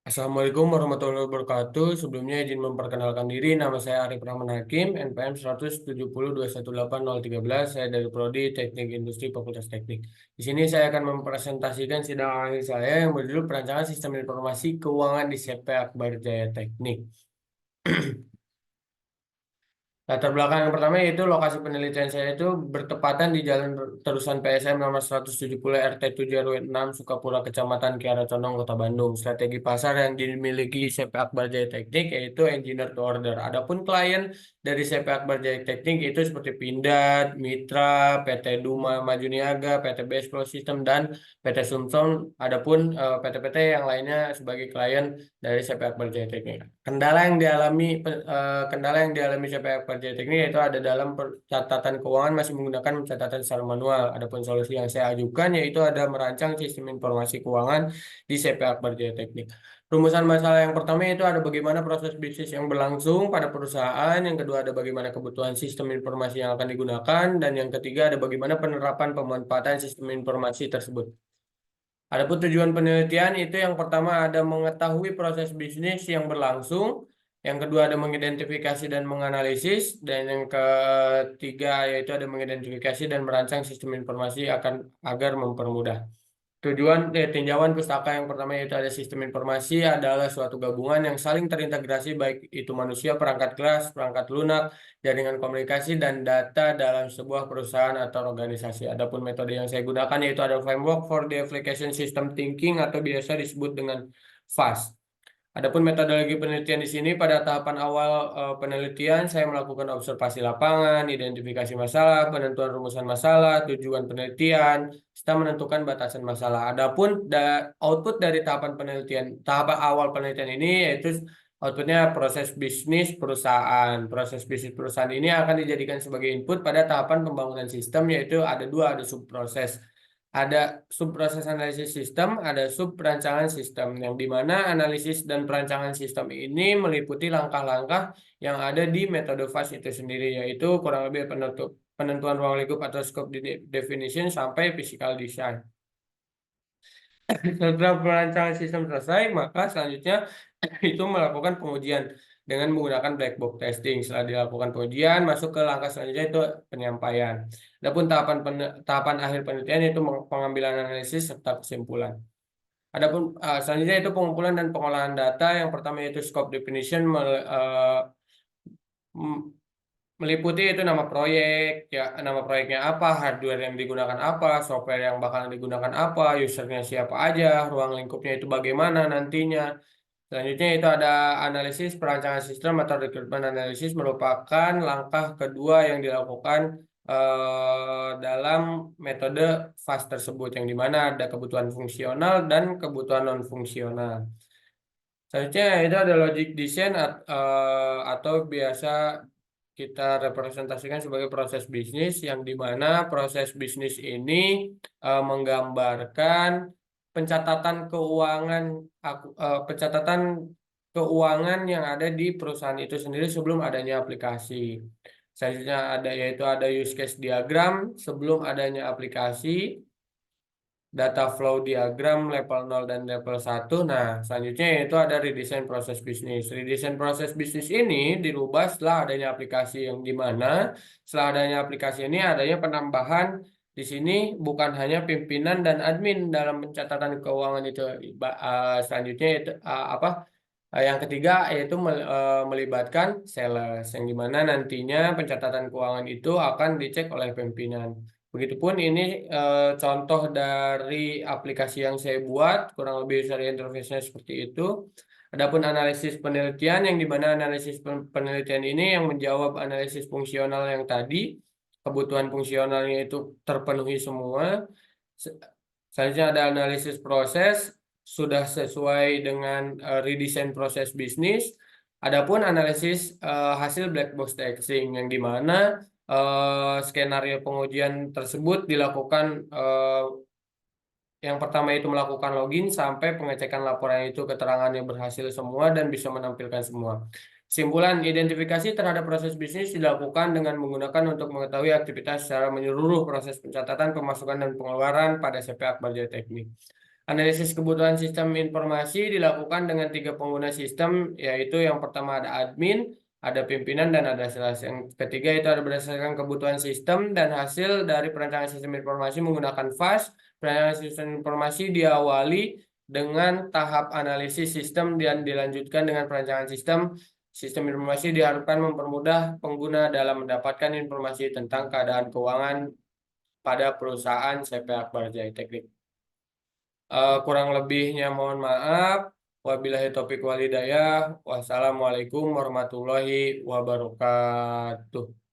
Assalamualaikum warahmatullahi wabarakatuh. Sebelumnya izin memperkenalkan diri. Nama saya Arif Rahman Hakim, NPM 170218013. Saya dari Prodi Teknik Industri Fakultas Teknik. Di sini saya akan mempresentasikan sidang akhir saya yang berjudul Perancangan Sistem Informasi Keuangan di CP Akbar Jaya Teknik. Latar belakang yang pertama yaitu lokasi penelitian saya itu bertepatan di Jalan Terusan PSM nomor 170 RT 7 RW 6 Sukapura Kecamatan Kiara Condong Kota Bandung. Strategi pasar yang dimiliki CP Akbar Jaya Teknik yaitu engineer to order. Adapun klien dari CP Akbar Jaya Teknik itu seperti Pindad, Mitra, PT Duma Maju Niaga, PT BS Flow System dan PT Sumsong. Adapun PT-PT yang lainnya sebagai klien dari CP Akbar Jaya Teknik. Kendala yang dialami CPF Kerja Teknik itu ada dalam catatan keuangan masih menggunakan catatan secara manual. Adapun solusi yang saya ajukan yaitu ada merancang sistem informasi keuangan di CPF Kerja Teknik. Rumusan masalah yang pertama itu ada bagaimana proses bisnis yang berlangsung pada perusahaan, yang kedua ada bagaimana kebutuhan sistem informasi yang akan digunakan, dan yang ketiga ada bagaimana penerapan pemanfaatan sistem informasi tersebut. Adapun tujuan penelitian itu yang pertama ada mengetahui proses bisnis yang berlangsung, yang kedua ada mengidentifikasi dan menganalisis, dan yang ketiga yaitu ada mengidentifikasi dan merancang sistem informasi agar mempermudah. Tinjauan pustaka yang pertama yaitu ada sistem informasi adalah suatu gabungan yang saling terintegrasi baik itu manusia, perangkat keras, perangkat lunak, jaringan komunikasi, dan data dalam sebuah perusahaan atau organisasi. Adapun metode yang saya gunakan yaitu ada Framework for the Application System Thinking atau biasa disebut dengan FAST. Adapun metodologi penelitian di sini pada tahapan awal penelitian saya melakukan observasi lapangan, identifikasi masalah, penentuan rumusan masalah, tujuan penelitian, serta menentukan batasan masalah. Adapun output dari tahap awal penelitian ini yaitu outputnya proses bisnis perusahaan. Proses bisnis perusahaan ini akan dijadikan sebagai input pada tahapan pembangunan sistem yaitu ada dua, ada subproses. Ada subproses analisis sistem, ada sub perancangan sistem, yang dimana analisis dan perancangan sistem ini meliputi langkah-langkah yang ada di metode FAST itu sendiri, yaitu kurang lebih penentuan ruang lingkup atau scope definition sampai physical design. Setelah perancangan sistem selesai, maka selanjutnya itu melakukan pengujian dengan menggunakan black box testing. Setelah dilakukan pengujian, masuk ke langkah selanjutnya itu penyampaian. Adapun tahapan akhir penelitian itu pengambilan analisis serta kesimpulan. Adapun selanjutnya itu pengumpulan dan pengolahan data. Yang pertama yaitu scope definition meliputi itu nama proyek, ya nama proyeknya apa, hardware yang digunakan apa, software yang bakalan digunakan apa, usernya siapa aja, ruang lingkupnya itu bagaimana nantinya. Selanjutnya itu ada analisis perancangan sistem atau rekrutmen analisis merupakan langkah kedua yang dilakukan dalam metode FAST tersebut, yang dimana ada kebutuhan fungsional dan kebutuhan non fungsional. Selanjutnya itu ada logic design atau biasa kita representasikan sebagai proses bisnis, yang dimana proses bisnis ini menggambarkan pencatatan pencatatan keuangan yang ada di perusahaan itu sendiri sebelum adanya aplikasi. Selanjutnya ada yaitu ada use case diagram sebelum adanya aplikasi, data flow diagram level 0 dan level 1. Nah, selanjutnya yaitu ada redesign proses bisnis. Redesign proses bisnis ini dirubah setelah adanya aplikasi, yang dimana setelah adanya aplikasi ini adanya penambahan di sini bukan hanya pimpinan dan admin dalam pencatatan keuangan itu. Selanjutnya itu yang ketiga yaitu melibatkan sales, yang dimana nantinya pencatatan keuangan itu akan dicek oleh pimpinan. Begitupun ini contoh dari aplikasi yang saya buat, kurang lebih user interface-nya seperti itu. Adapun analisis penelitian, yang dimana analisis penelitian ini yang menjawab analisis fungsional yang tadi, kebutuhan fungsionalnya itu terpenuhi semua. Se- Selanjutnya ada analisis proses, sudah sesuai dengan redesign proses bisnis. Adapun analisis hasil black box testing, yang dimana skenario pengujian tersebut dilakukan yang pertama itu melakukan login sampai pengecekan laporan itu keterangannya berhasil semua dan bisa menampilkan semua. Kesimpulan, identifikasi terhadap proses bisnis dilakukan dengan menggunakan untuk mengetahui aktivitas secara menyeluruh proses pencatatan, pemasukan, dan pengeluaran pada CP Akbar Jaya Teknik. Analisis kebutuhan sistem informasi dilakukan dengan tiga pengguna sistem, yaitu yang pertama ada admin, ada pimpinan, dan ada sales. Yang ketiga itu ada berdasarkan kebutuhan sistem dan hasil dari perencanaan sistem informasi menggunakan FAST. Perencanaan sistem informasi diawali dengan tahap analisis sistem dan dilanjutkan dengan perencanaan sistem. Sistem informasi diharapkan mempermudah pengguna dalam mendapatkan informasi tentang keadaan keuangan pada perusahaan CP Akbar Jaya Teknik. Kurang lebihnya mohon maaf. Wabillahi taufiq walhidayah. Wassalamualaikum warahmatullahi wabarakatuh.